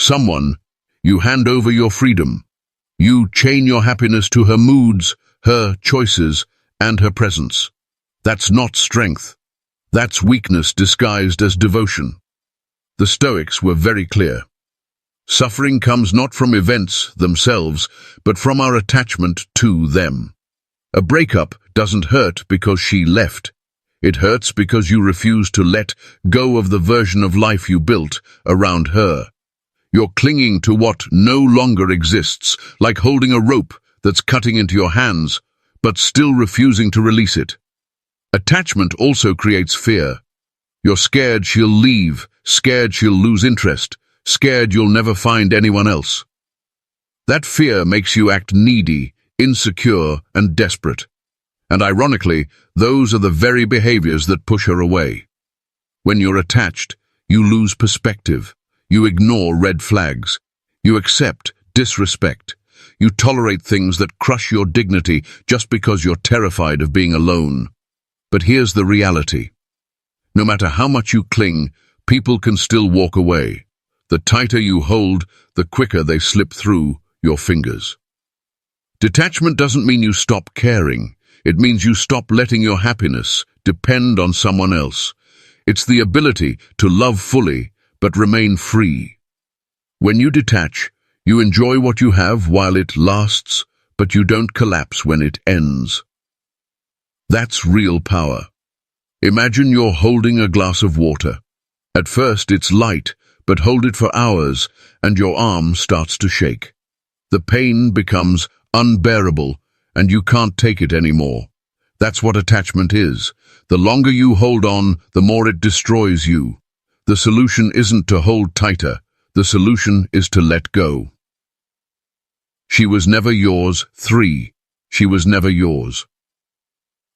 someone, you hand over your freedom. You chain your happiness to her moods, her choices, and her presence. That's not strength. That's weakness disguised as devotion. The Stoics were very clear. Suffering comes not from events themselves, but from our attachment to them. A breakup doesn't hurt because she left. It hurts because you refuse to let go of the version of life you built around her. You're clinging to what no longer exists, like holding a rope that's cutting into your hands, but still refusing to release it. Attachment also creates fear. You're scared she'll leave, scared she'll lose interest, scared you'll never find anyone else. That fear makes you act needy, insecure, and desperate. And ironically, those are the very behaviors that push her away. When you're attached, you lose perspective. You ignore red flags. You accept disrespect. You tolerate things that crush your dignity just because you're terrified of being alone. But here's the reality. No matter how much you cling, people can still walk away. The tighter you hold, the quicker they slip through your fingers. Detachment doesn't mean you stop caring. It means you stop letting your happiness depend on someone else. It's the ability to love fully, but remain free. When you detach, you enjoy what you have while it lasts, but you don't collapse when it ends. That's real power. Imagine you're holding a glass of water. At first it's light, but hold it for hours, and your arm starts to shake. The pain becomes unbearable, and you can't take it anymore. That's what attachment is. The longer you hold on, the more it destroys you. The solution isn't to hold tighter. The solution is to let go. She was never yours. 3. She was never yours.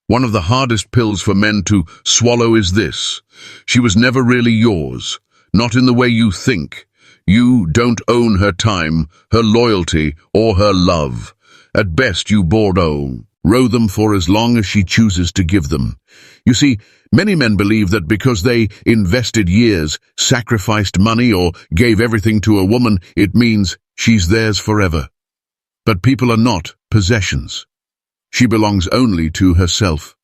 One of the hardest pills for men to swallow is this. She was never really yours. Not in the way you think. You don't own her time, her loyalty, or her love. At best you borrow them for as long as she chooses to give them. You see, many men believe that because they invested years, sacrificed money, or gave everything to a woman, it means she's theirs forever. But people are not possessions. She belongs only to herself.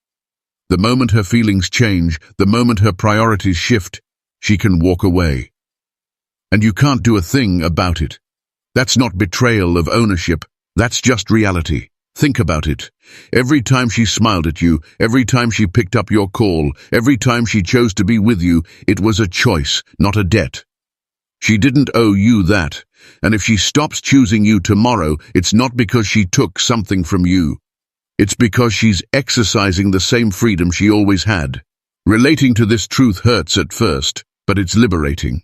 The moment her feelings change, the moment her priorities shift, she can walk away. And you can't do a thing about it. That's not betrayal of ownership. That's just reality. Think about it. Every time she smiled at you, every time she picked up your call, every time she chose to be with you, it was a choice, not a debt. She didn't owe you that. And if she stops choosing you tomorrow, it's not because she took something from you. It's because she's exercising the same freedom she always had. Relating to this truth hurts at first, but it's liberating.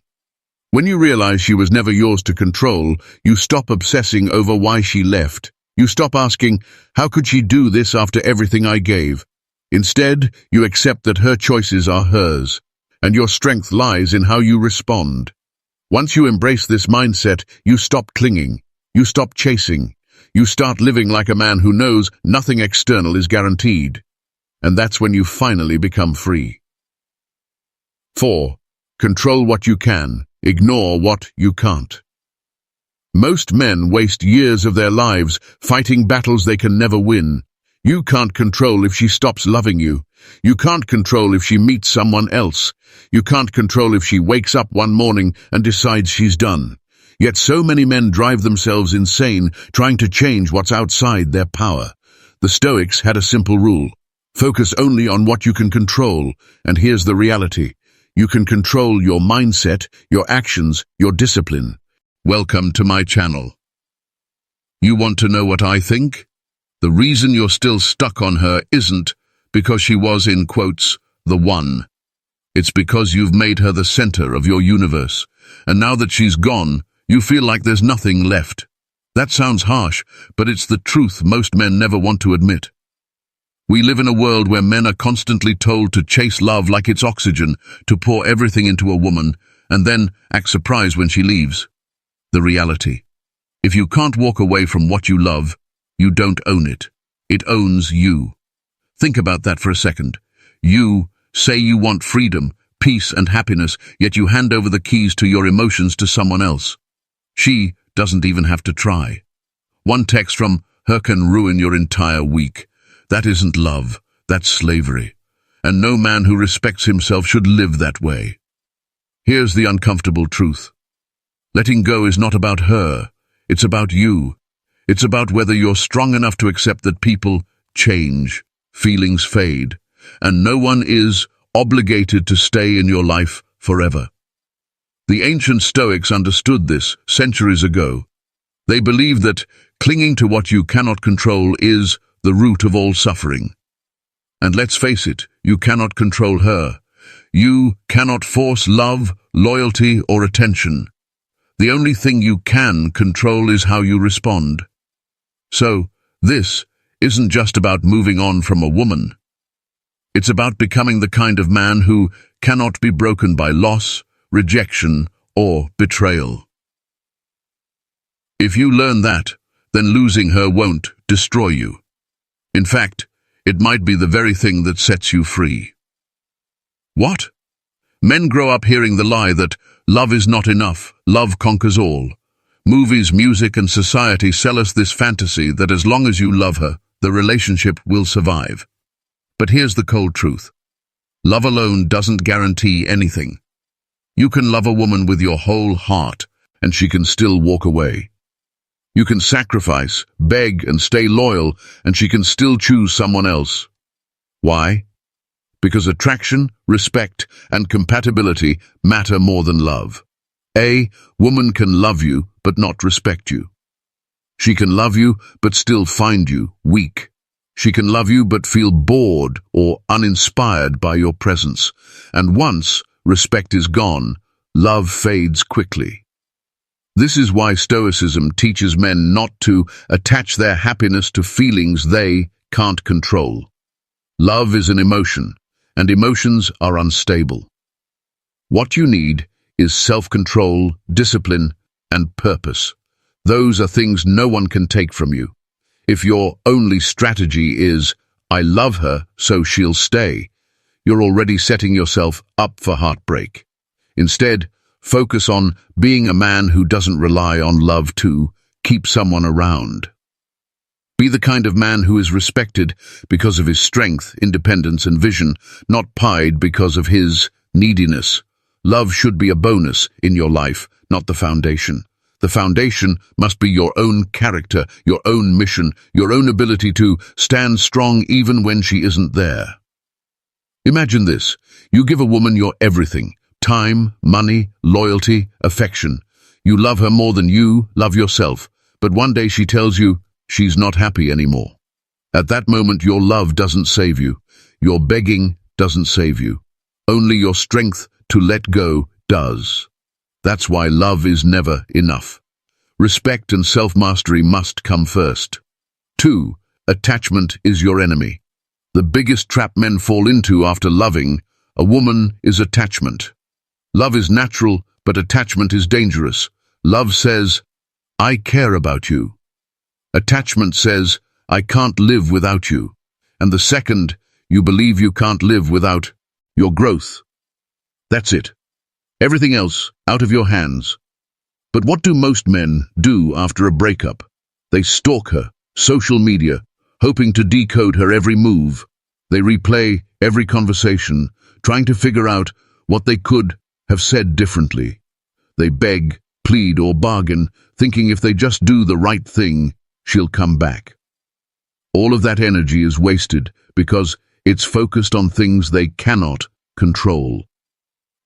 When you realize she was never yours to control, you stop obsessing over why she left. You stop asking, how could she do this after everything I gave? Instead, you accept that her choices are hers, and your strength lies in how you respond. Once you embrace this mindset, you stop clinging, you stop chasing, you start living like a man who knows nothing external is guaranteed. And that's when you finally become free. 4. Control what you can, ignore what you can't. Most men waste years of their lives fighting battles they can never win. You can't control if she stops loving you. You can't control if she meets someone else. You can't control if she wakes up one morning and decides she's done. Yet so many men drive themselves insane trying to change what's outside their power. The Stoics had a simple rule. Focus only on what you can control. And here's the reality. You can control your mindset, your actions, your discipline. Welcome to my channel. You want to know what I think? The reason you're still stuck on her isn't because she was, in quotes, the one. It's because you've made her the center of your universe. And now that she's gone, you feel like there's nothing left. That sounds harsh, but it's the truth most men never want to admit. We live in a world where men are constantly told to chase love like it's oxygen, to pour everything into a woman, and then act surprised when she leaves. The reality. If you can't walk away from what you love, you don't own it. It owns you. Think about that for a second. You say you want freedom, peace, and happiness, yet you hand over the keys to your emotions to someone else. She doesn't even have to try. One text from her can ruin your entire week. That isn't love, that's slavery. And no man who respects himself should live that way. Here's the uncomfortable truth. Letting go is not about her, it's about you. It's about whether you're strong enough to accept that people change, feelings fade, and no one is obligated to stay in your life forever. The ancient Stoics understood this centuries ago. They believed that clinging to what you cannot control is the root of all suffering. And let's face it, you cannot control her. You cannot force love, loyalty, or attention. The only thing you can control is how you respond. So, this isn't just about moving on from a woman. It's about becoming the kind of man who cannot be broken by loss, rejection, or betrayal. If you learn that, then losing her won't destroy you. In fact, it might be the very thing that sets you free. What? Men grow up hearing the lie that love is not enough, love conquers all. Movies, music, and society sell us this fantasy that as long as you love her, the relationship will survive. But here's the cold truth. Love alone doesn't guarantee anything. You can love a woman with your whole heart, and she can still walk away. You can sacrifice, beg, and stay loyal, and she can still choose someone else. Why? Because attraction, respect, and compatibility matter more than love. A woman can love you, but not respect you. She can love you, but still find you weak. She can love you, but feel bored or uninspired by your presence. And once respect is gone, love fades quickly. This is why Stoicism teaches men not to attach their happiness to feelings they can't control. Love is an emotion, and emotions are unstable. What you need is self-control, discipline, and purpose. Those are things no one can take from you. If your only strategy is, "I love her, so she'll stay," you're already setting yourself up for heartbreak. Instead, focus on being a man who doesn't rely on love to keep someone around. Be the kind of man who is respected because of his strength, independence, and vision, not pied because of his neediness. Love should be a bonus in your life, not the foundation. The foundation must be your own character, your own mission, your own ability to stand strong even when she isn't there. Imagine this. You give a woman your everything. Time, money, loyalty, affection. You love her more than you love yourself, but one day she tells you she's not happy anymore. At that moment, your love doesn't save you. Your begging doesn't save you. Only your strength to let go does. That's why love is never enough. Respect and self-mastery must come first. 2. Attachment is your enemy. The biggest trap men fall into after loving a woman is attachment. Love is natural, but attachment is dangerous. Love says, "I care about you." Attachment says, "I can't live without you." And the second you believe you can't live without your growth, that's it. Everything else out of your hands. But what do most men do after a breakup? They stalk her, social media, hoping to decode her every move. They replay every conversation, trying to figure out what they could have said differently. They beg, plead, or bargain, thinking if they just do the right thing, she'll come back. All of that energy is wasted because it's focused on things they cannot control.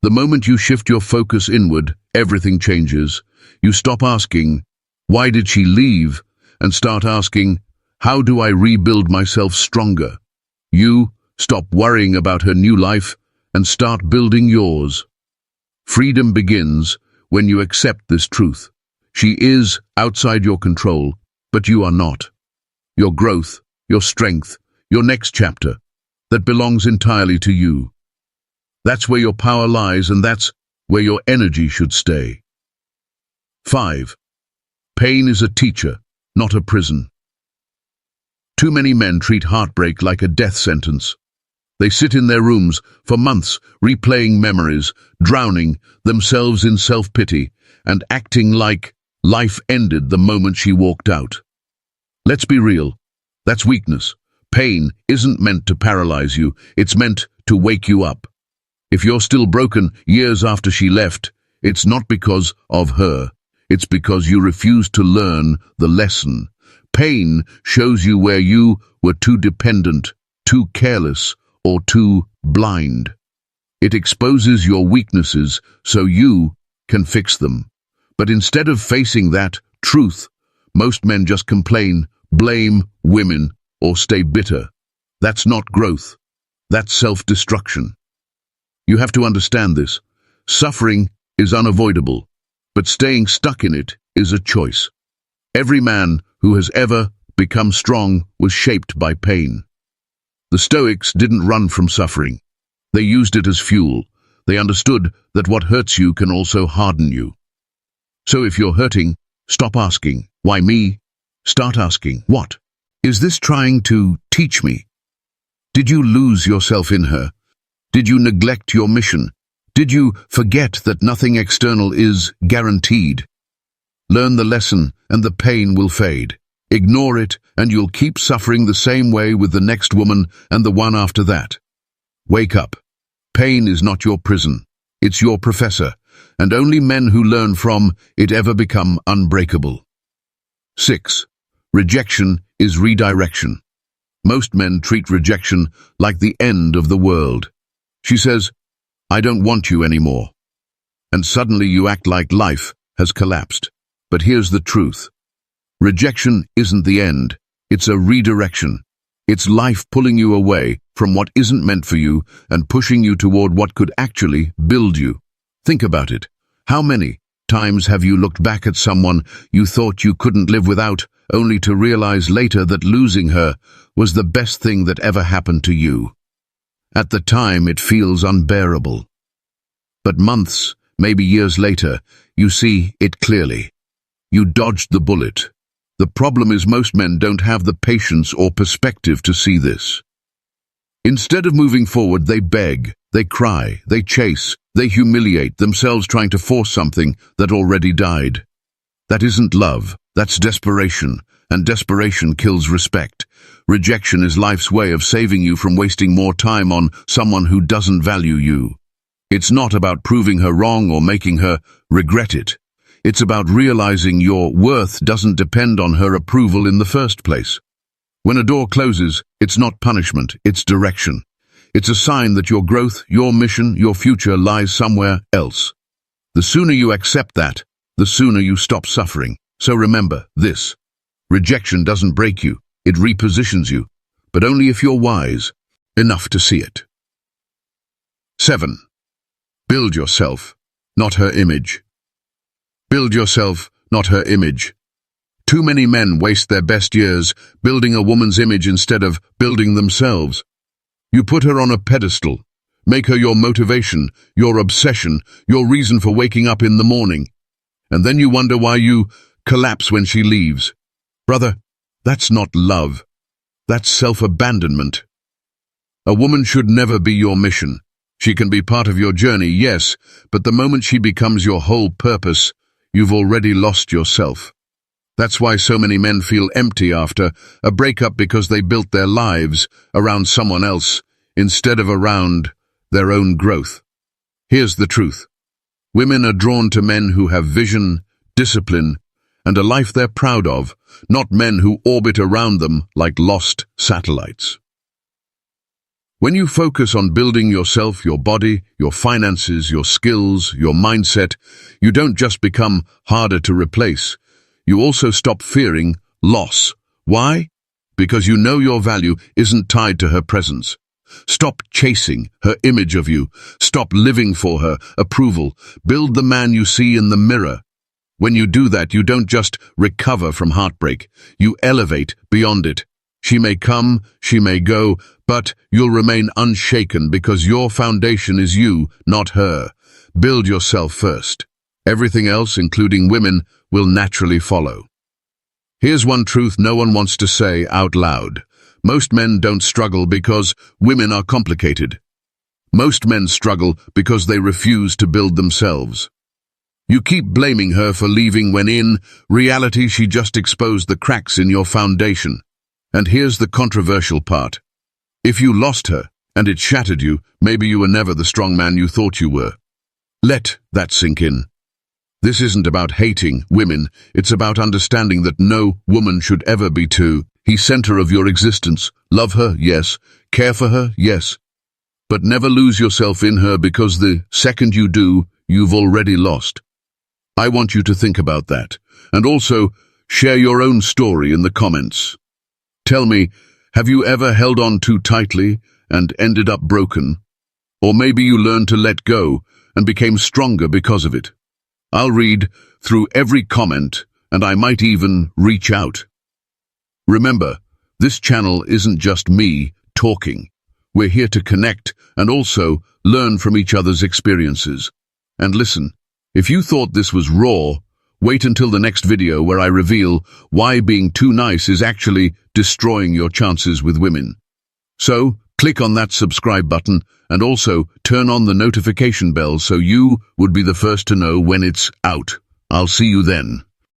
The moment you shift your focus inward, everything changes. You stop asking, "Why did she leave?" and start asking, "How do I rebuild myself stronger?" You stop worrying about her new life and start building yours. Freedom begins when you accept this truth. She is outside your control, but you are not. Your growth, your strength, your next chapter, that belongs entirely to you. That's where your power lies, and that's where your energy should stay. 5. Pain is a teacher, not a prison. Too many men treat heartbreak like a death sentence. They sit in their rooms for months, replaying memories, drowning themselves in self-pity, and acting like Life ended the moment she walked out. Let's be real. That's weakness. Pain isn't meant to paralyze you. It's meant to wake you up. If you're still broken years after she left, it's not because of her. It's because you refused to learn the lesson. Pain shows you where you were too dependent, too careless, or too blind. It exposes your weaknesses so you can fix them. But instead of facing that truth, most men just complain, blame women, or stay bitter. That's not growth. That's self-destruction. You have to understand this. Suffering is unavoidable, but staying stuck in it is a choice. Every man who has ever become strong was shaped by pain. The Stoics didn't run from suffering. They used it as fuel. They understood that what hurts you can also harden you. So if you're hurting, stop asking, why me? Start asking, what? Is this trying to teach me? Did you lose yourself in her? Did you neglect your mission? Did you forget that nothing external is guaranteed? Learn the lesson and the pain will fade. Ignore it and you'll keep suffering the same way with the next woman and the one after that. Wake up. Pain is not your prison. It's your professor, and only men who learn from it ever become unbreakable. 6. Rejection is redirection. Most men treat rejection like the end of the world. She says, I don't want you anymore. And suddenly you act like life has collapsed. But here's the truth. Rejection isn't the end. It's a redirection. It's life pulling you away from what isn't meant for you and pushing you toward what could actually build you. Think about it. How many times have you looked back at someone you thought you couldn't live without, only to realize later that losing her was the best thing that ever happened to you? At the time, it feels unbearable. But months, maybe years later, you see it clearly. You dodged the bullet. The problem is most men don't have the patience or perspective to see this. Instead of moving forward, they beg, they cry, they chase, they humiliate themselves trying to force something that already died. That isn't love, that's desperation, and desperation kills respect. Rejection is life's way of saving you from wasting more time on someone who doesn't value you. It's not about proving her wrong or making her regret it. It's about realizing your worth doesn't depend on her approval in the first place. When a door closes, it's not punishment, it's direction. It's a sign that your growth, your mission, your future lies somewhere else. The sooner you accept that, the sooner you stop suffering. So remember this. Rejection doesn't break you, it repositions you, but only if you're wise enough to see it. 7. Build yourself, not her image. Build yourself, not her image. Too many men waste their best years building a woman's image instead of building themselves. You put her on a pedestal, make her your motivation, your obsession, your reason for waking up in the morning. And then you wonder why you collapse when she leaves. Brother, that's not love. That's self-abandonment. A woman should never be your mission. She can be part of your journey, yes, but the moment she becomes your whole purpose, you've already lost yourself. That's why so many men feel empty after a breakup, because they built their lives around someone else instead of around their own growth. Here's the truth. Women are drawn to men who have vision, discipline, and a life they're proud of, not men who orbit around them like lost satellites. When you focus on building yourself, your body, your finances, your skills, your mindset, you don't just become harder to replace. You also stop fearing loss. Why? Because you know your value isn't tied to her presence. Stop chasing her image of you. Stop living for her approval. Build the man you see in the mirror. When you do that, you don't just recover from heartbreak. You elevate beyond it. She may come, she may go, but you'll remain unshaken because your foundation is you, not her. Build yourself first. Everything else, including women, will naturally follow. Here's one truth no one wants to say out loud. Most men don't struggle because women are complicated. Most men struggle because they refuse to build themselves. You keep blaming her for leaving when in reality she just exposed the cracks in your foundation. And here's the controversial part. If you lost her, and it shattered you, maybe you were never the strong man you thought you were. Let that sink in. This isn't about hating women, it's about understanding that no woman should ever be the center of your existence. Love her, yes. Care for her, yes. But never lose yourself in her, because the second you do, you've already lost. I want you to think about that, and also share your own story in the comments. Tell me, have you ever held on too tightly and ended up broken? Or maybe you learned to let go and became stronger because of it. I'll read through every comment, and I might even reach out. Remember, this channel isn't just me talking. We're here to connect and also learn from each other's experiences. And listen, if you thought this was raw, wait until the next video where I reveal why being too nice is actually destroying your chances with women. So, click on that subscribe button and also turn on the notification bell so you would be the first to know when it's out. I'll see you then.